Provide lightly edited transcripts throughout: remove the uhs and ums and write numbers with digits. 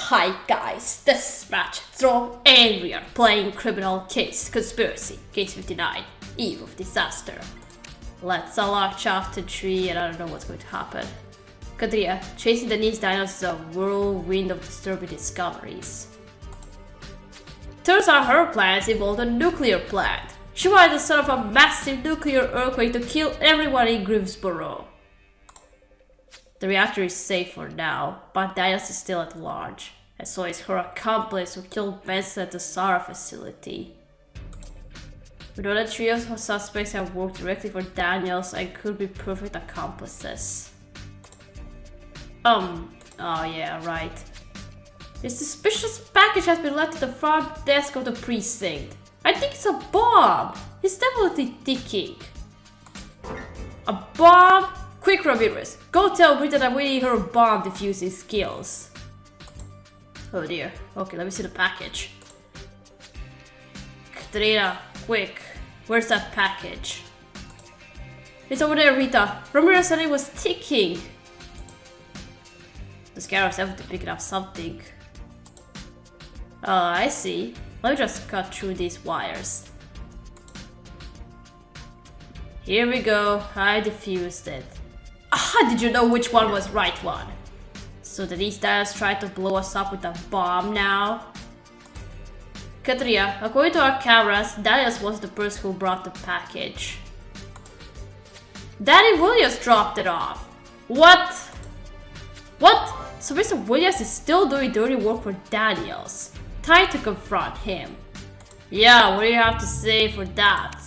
Hi guys, this is Match. And we are playing Criminal Case Conspiracy, Case 59, Eve of Disaster. Let's unlock chapter 3 and I don't know what's going to happen. Katria, chasing the Nice dinos is a whirlwind of disturbing discoveries. Turns out her plans involved a nuclear plant. She wanted to set off a massive nuclear earthquake to kill everyone in Greensboro. The reactor is safe for now, but Diana is still at large, and so is her accomplice who killed Benson at the Sarah facility. We know that three of her suspects have worked directly for Daniels and could be perfect accomplices. Oh yeah, right. A suspicious package has been left at the front desk of the precinct. I think it's a bomb! It's definitely ticking. A bomb? Quick, Ramirez, go tell Rita that we need her bomb defusing skills. Oh dear. Okay, let me see the package. Katria, quick. Where's that package? It's over there, Rita. Ramirez said it was ticking. The scarab's definitely picking up something. Oh, I see. Let me just cut through these wires. Here we go. I defused it. How did you know which one was right one? So that these guys tried to blow us up with a bomb now? Katria, according to our cameras, Daniels was the person who brought the package. Danny Williams dropped it off. What? What? So Mr. Williams is still doing dirty work for Daniels. Time to confront him. Yeah, what do you have to say for that?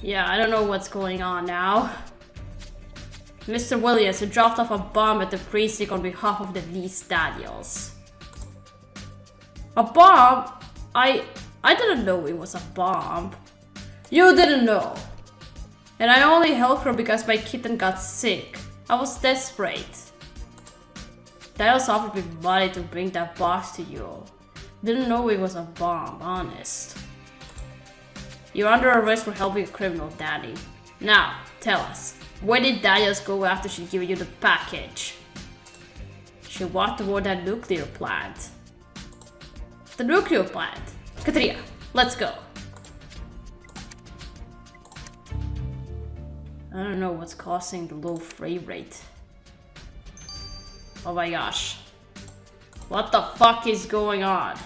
Yeah, I don't know what's going on now. Mr. Williams, who dropped off a bomb at the precinct on behalf of the Nice Daniels. A bomb? I didn't know it was a bomb. You didn't know. And I only helped her because my kitten got sick. I was desperate. Daniels offered me money to bring that box to you. Didn't know it was a bomb, honest. You're under arrest for helping a criminal, Danny. Now, tell us, where did Daniels go after she gave you the package? She walked toward that nuclear plant. The nuclear plant? Katria, let's go. I don't know what's causing the low frame rate. Oh my gosh. What the fuck is going on?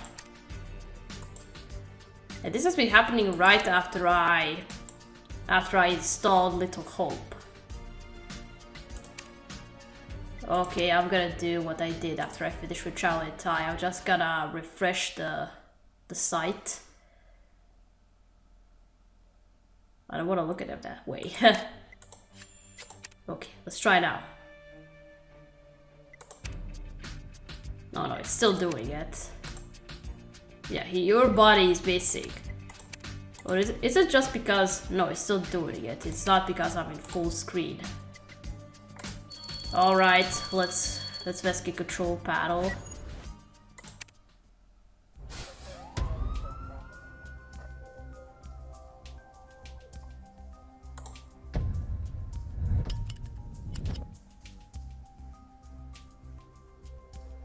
And this has been happening right after I installed Little Hope. Okay, I'm gonna do what I did after I finished with Charlie and Ty. I'm just gonna refresh the site. I don't want to look at it that way. Okay, let's try now. No, it's still doing it. Yeah, your body is basic. Or is it just because... No, it's still doing it. It's not because I'm in full screen. Alright, let's investigate control panel.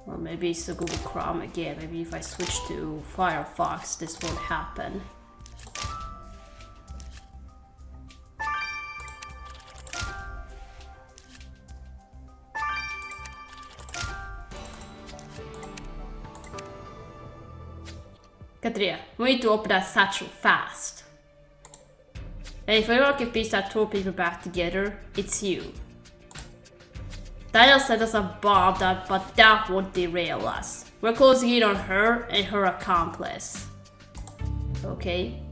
Or maybe it's the Google Chrome again. Maybe if I switch to Firefox, this won't happen. Katria, we need to open that satchel fast. And if anyone can piece that 2 people back together, it's you. Daniel sent us a bomb, but that won't derail us. We're closing in on her and her accomplice. Okay.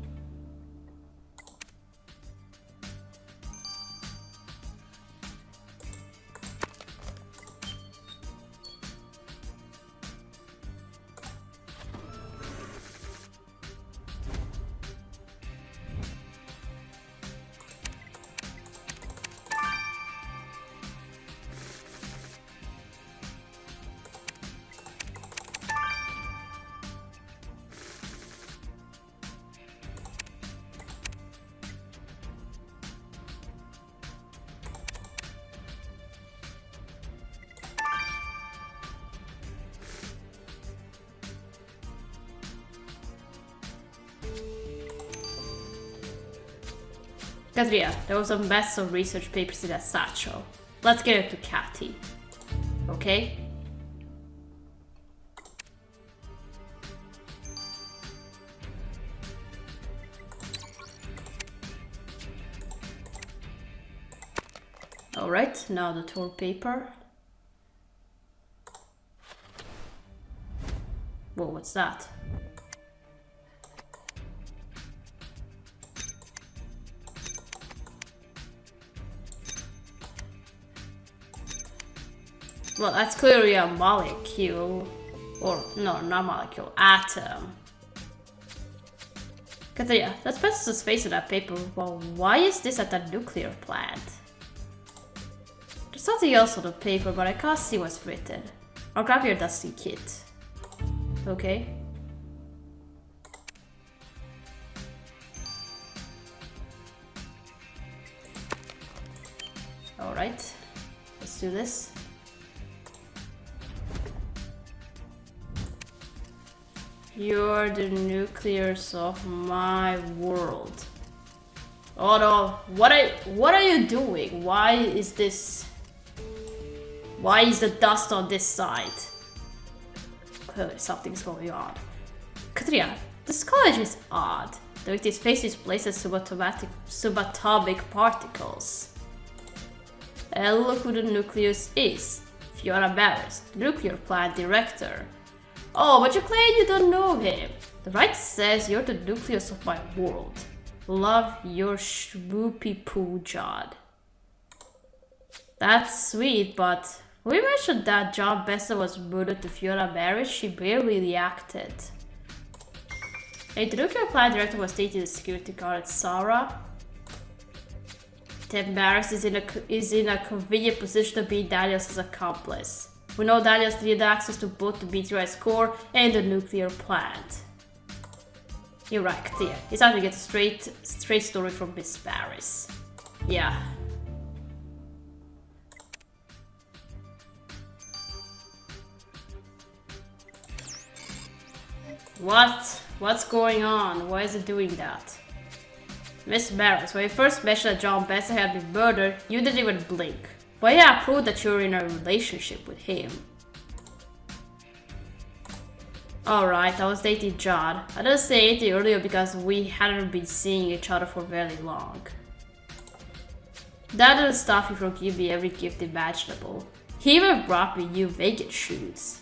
Katria, there was a mess of research papers in that satchel. Let's get it to Katty. Okay? Alright, now the torn paper. Whoa, what's that? Well, that's clearly a molecule. Or, no, not molecule, atom. Katria, let's press the space on that paper. Well, why is this at the nuclear plant? There's something else on the paper, but I can't see what's written. I'll grab your dusty kit. Okay. Alright, let's do this. You're the nucleus of my world. Oh no, what are you doing? Why is the dust on this side? Clearly something's going on. Katria, this college is odd. The way this face displaces subatomic particles. And look who the nucleus is. Fiona Barris, the nuclear plant director. Oh, but you claim you don't know him. The right says you're the nucleus of my world. Love your swoopy poo, John. That's sweet, but when we mentioned that John Bessa was murdered to Fiona Barris, she barely reacted. Hey, the nuclear plant director was dating the security guard at Sarah. Ted Barris is in a convenient position to be Daniels' accomplice. We know Daniels needed access to both the meteorite's core and the nuclear plant. You're right, Katria. It's time to get a straight story from Miss Barris. Yeah. What's going on? Why is it doing that? Miss Barris, when you first mentioned that John Bessa had been murdered, you didn't even blink. But yeah, prove that you're in a relationship with him. Alright, I was dating John. I didn't say anything earlier because we hadn't been seeing each other for very long. That didn't stop you from giving me every gift imaginable. He even brought me new vegan shoes.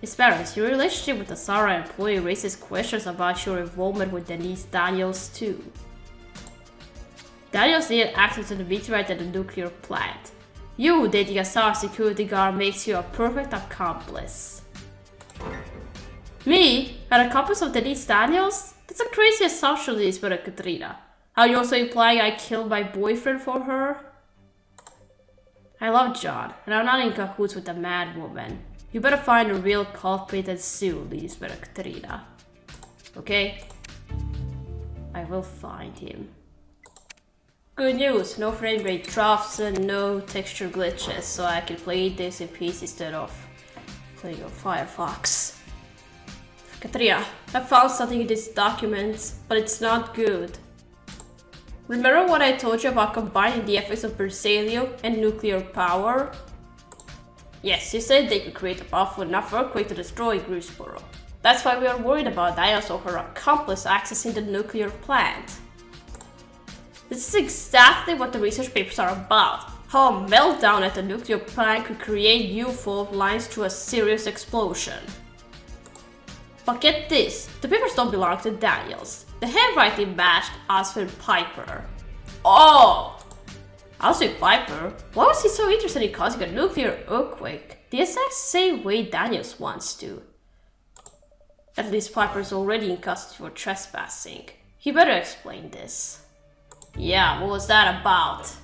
Miss Barris, your relationship with the Sarah employee raises questions about your involvement with Denise Daniels too. Daniels needed access to the meteorite at the nuclear plant. You dating a Sarah security guard makes you a perfect accomplice. Me? An accomplice of Denise Daniels? That's a crazy assumption, Lisbeth and Katrina. Are you also implying I killed my boyfriend for her? I love John, and I'm not in cahoots with the mad woman. You better find a real culprit and sue Lisbeth and Katrina. Okay? I will find him. Good news, no frame rate drops and no texture glitches, so I can play this in peace instead of playing on Firefox. Katria, I found something in these documents, but it's not good. Remember what I told you about combining the effects of beryllium and nuclear power? Yes, you said they could create a powerful enough earthquake to destroy Greensboro. That's why we are worried about Diana or her accomplice accessing the nuclear plant. This is exactly what the research papers are about. How a meltdown at the nuclear plant could create new fault lines through a serious explosion. But get this, the papers don't belong to Daniels. The handwriting matched Oswald Piper. Oh! Oswald Piper? Why was he so interested in causing a nuclear earthquake? The exact same way Daniels wants to. At least Piper's already in custody for trespassing. He better explain this. Yeah, what was that about?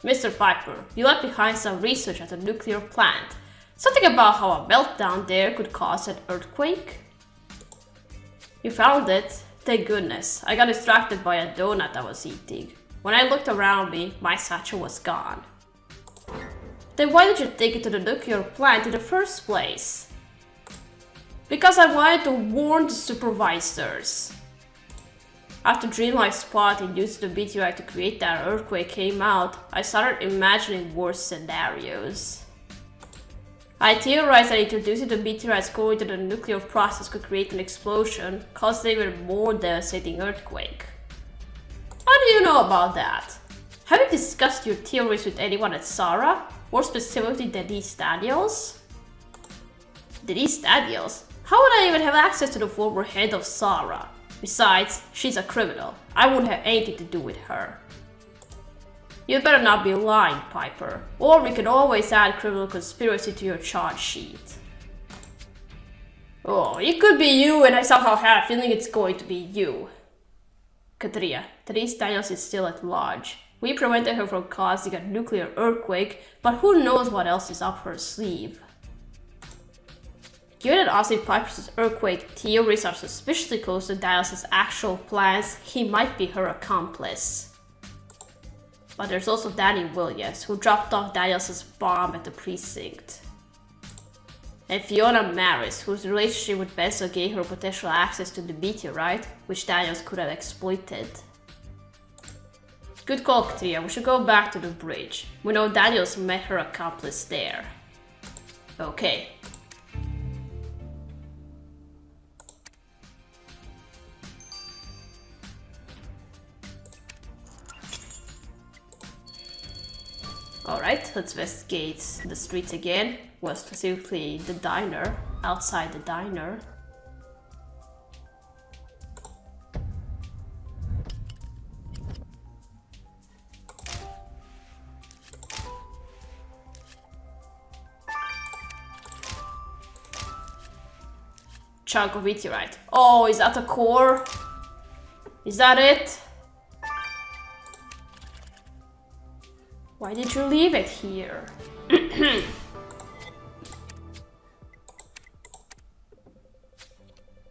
Mr. Piper, you left behind some research at the nuclear plant. Something about how a meltdown there could cause an earthquake? You found it? Thank goodness. I got distracted by a donut I was eating. When I looked around me, my satchel was gone. Then why did you take it to the nuclear plant in the first place? Because I wanted to warn the supervisors. After Dreamlight Spot and using the meteorite to create that earthquake came out, I started imagining worse scenarios. I theorized that introducing the meteorites going to the nuclear process could create an explosion, causing an even more devastating earthquake. How do you know about that? Have you discussed your theories with anyone at Sarah? Or specifically Denise Daniels? Denise Daniels? How would I even have access to the former head of Sarah? Besides, she's a criminal. I wouldn't have anything to do with her. You'd better not be lying, Piper. Or we can always add criminal conspiracy to your charge sheet. Oh, it could be you, and I somehow have a feeling it's going to be you. Katria, Denise Daniels is still at large. We prevented her from causing a nuclear earthquake, but who knows what else is up her sleeve. Given that Austin Piper's earthquake theories are suspiciously close to Daniels' actual plans, he might be her accomplice. But there's also Danny Williams, who dropped off Daniels' bomb at the precinct. And Fiona Maris, whose relationship with Benson gave her potential access to the meteorite, which Daniels could have exploited. Good call, Katria. We should go back to the bridge. We know Daniels met her accomplice there. Okay. Alright, let's investigate the streets again. Well, specifically the diner, outside the diner. Chunk of meteorite. Oh, is that the core? Is that it? Why did you leave it here?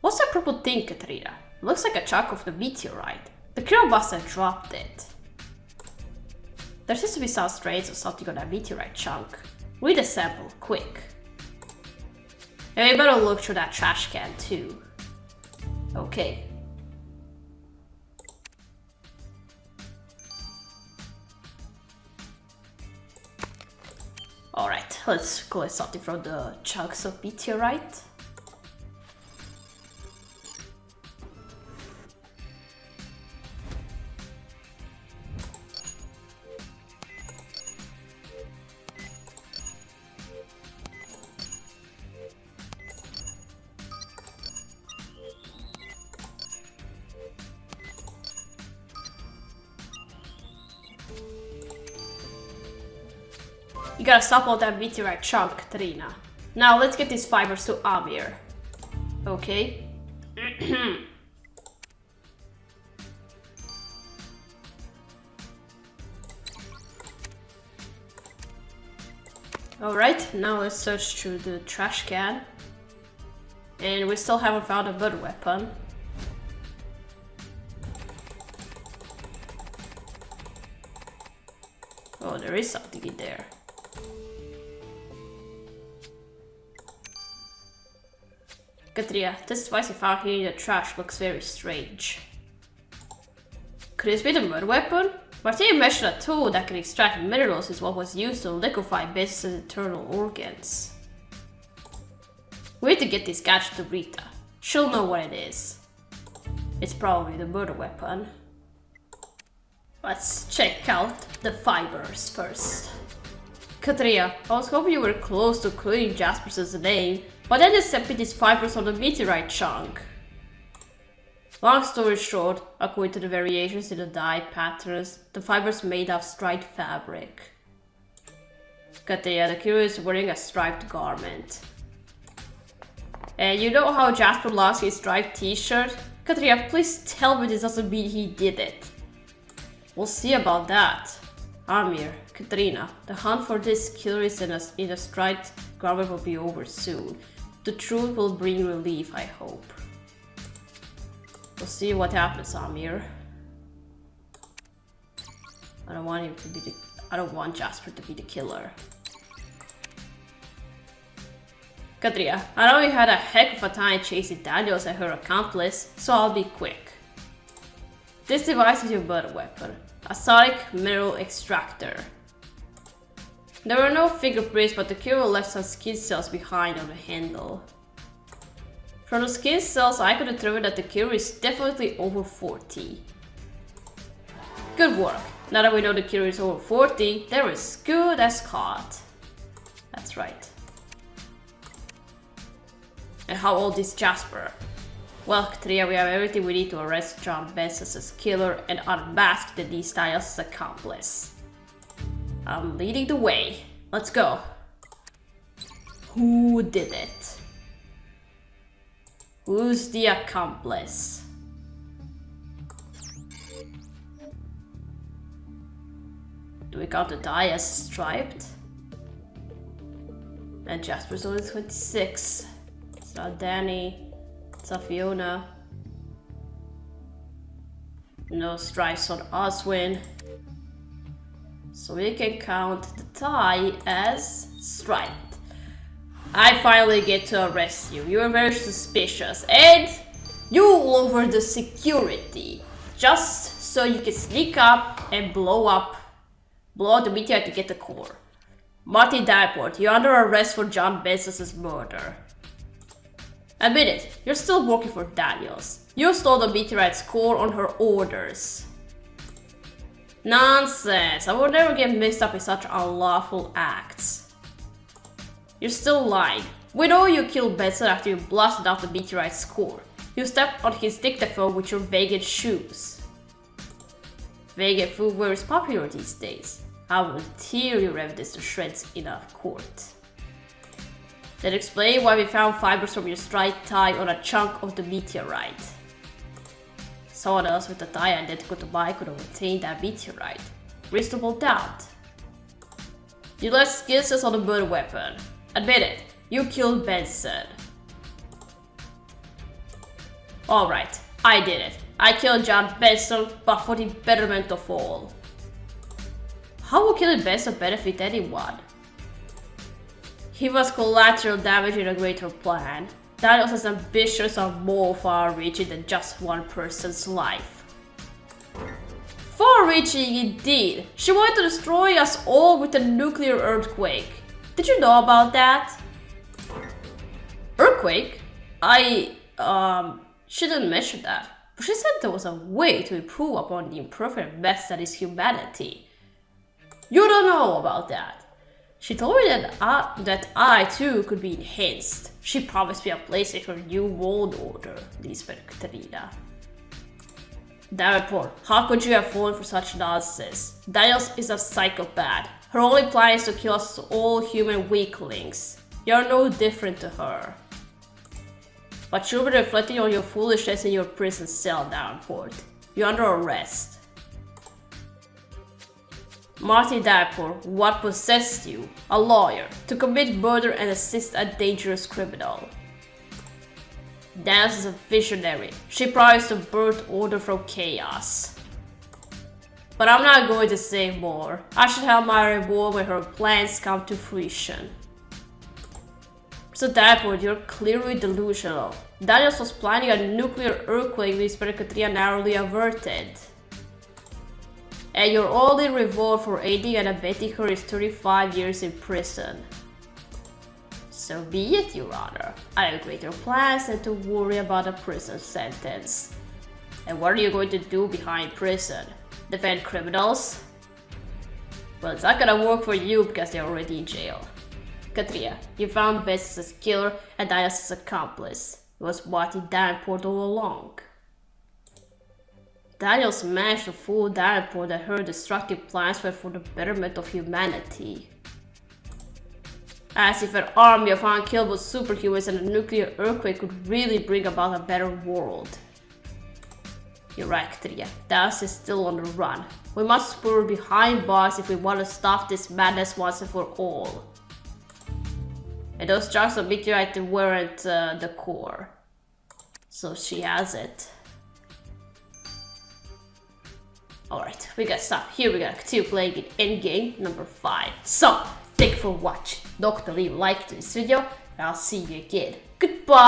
What's that purple thing, Katria? Looks like a chunk of the meteorite. The girl must have dropped it. There seems to be some strains or something on that meteorite chunk. Read the sample, quick. And we better look through that trash can too. Okay. Alright, let's collect something from the chunks of meteorite. You gotta stop all that meteorite chunk, Katrina. Now let's get these fibers to Amir. Okay. Alright, now let's search through the trash can. And we still haven't found a murder weapon. Oh, there is something in there. Katria, this device you found here in the trash looks very strange. Could this be the murder weapon? Martina mentioned a tool that can extract minerals is what was used to liquefy Bezos' internal organs. We need to get this gadget to Rita. She'll know what it is. It's probably the murder weapon. Let's check out the fibers first. Katria, I was hoping you were close to clearing Jasper's name, but then they sent me these fibers on the meteorite chunk. Long story short, according to the variations in the dye patterns, the fibers made of striped fabric. Katria, the killer is wearing a striped garment. And you know how Jasper lost his striped t-shirt? Katria, please tell me this doesn't mean he did it. We'll see about that. Amir, Katrina, the hunt for this killer is in a striped garment will be over soon. The truth will bring relief, I hope. We'll see what happens, Amir. I don't want Jasper to be the killer. Katria, I know you had a heck of a time chasing Daniels and her accomplice, so I'll be quick. This device is your murder weapon, a sonic mineral extractor. There were no fingerprints, but the killer left some skin cells behind on the handle. From the skin cells, I could determine that the killer is definitely over 40. Good work. Now that we know the killer is over 40, they're as good as caught. That's right. And how old is Jasper? Well, Katria, we have everything we need to arrest John Benson's killer and unmask the D-Styles' accomplice. I'm leading the way. Let's go. Who did it? Who's the accomplice? Do we count the die as striped? And Jasper's only 26. It's not Danny. It's not Fiona. No stripes on Oswin. So we can count the tie as striped. I finally get to arrest you. You are very suspicious. And you over the security. Just so you can sneak up and blow out the meteorite to get the core. Marty Davenport, you're under arrest for John Benson's murder. Admit it, you're still working for Daniels. You stole the meteorite's core on her orders. Nonsense, I would never get mixed up in such unlawful acts. You're still lying. We know you killed Benson after you blasted out the meteorite's core. You stepped on his dictaphone with your vegan shoes. Vegan foodwear is popular these days. I will tear your evidence to shreds in a court. Then explain why we found fibers from your striped tie on a chunk of the meteorite. Someone else with a tie identical to mine could have obtained that meteorite. Reasonable doubt. You left skin cells on the murder weapon. Admit it, you killed Benson. Alright, I did it. I killed John Benson, but for the betterment of all. How will killing Benson benefit anyone? He was collateral damage in a greater plan. Daniels is ambitious and more far-reaching than just one person's life. Far-reaching indeed! She wanted to destroy us all with a nuclear earthquake. Did you know about that? Earthquake? She didn't mention that. But she said there was a way to improve upon the imperfect mess that is humanity. You don't know about that. She told me that I too could be enhanced. She promised me a place in her new world order, Lisbeth Katarina. Davenport, how could you have fallen for such nonsense? Daniels is a psychopath. Her only plan is to kill us all human weaklings. You're no different to her. But you'll be reflecting on your foolishness in your prison cell, Davenport. You're under arrest. Marty Davenport, what possessed you, a lawyer, to commit murder and assist a dangerous criminal? Daniels is a visionary. She promised to birth order from chaos. But I'm not going to say more. I should have my reward when her plans come to fruition. So Davenport, you're clearly delusional. Daniels was planning a nuclear earthquake which Katria narrowly averted. And your only reward for aiding and abetting her is 35 years in prison. So be it, Your Honor. I have greater plans than to worry about a prison sentence. And what are you going to do behind prison? Defend criminals? Well, it's not gonna work for you because they're already in jail. Katria, you found Benson's killer and Daniels' accomplice. It was Marty Davenport all along. Daniels managed to fool Davenport that her destructive plans were for the betterment of humanity. As if an army of unkillable superhumans and a nuclear earthquake could really bring about a better world. You're right, Katria. Daniels is still on the run. We must spur behind bars if we want to stop this madness once and for all. And those chunks of meteorite weren't the core. So she has it. Alright, we gotta stop here. We gotta continue playing in endgame number 5. So, thank you for watching. Don't forget to leave a like to this video I'll see you again. Goodbye!